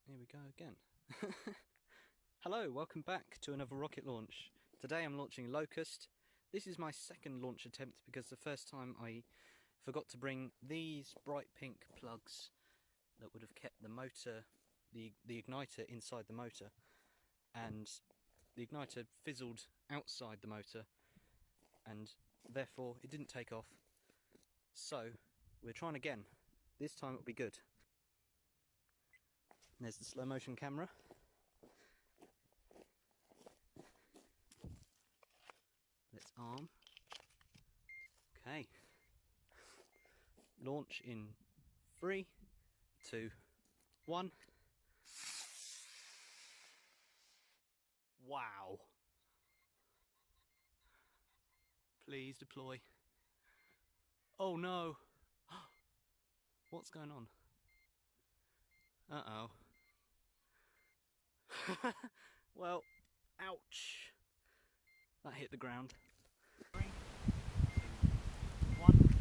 Here we go again. Hello, welcome back to another rocket launch. Today I'm launching Locust. This is my second launch attempt because the first time I forgot to bring these bright pink plugs that would have kept the motor, the igniter inside the motor, and the igniter fizzled outside the motor and therefore it didn't take off. So we're trying again. This time it'll be good. There's the slow motion camera. Let's arm. Okay. Launch in 3, 2, 1. Wow. Please deploy. Oh no. What's going on? Uh-oh. Well, ouch. That hit the ground. 3, 2, 1.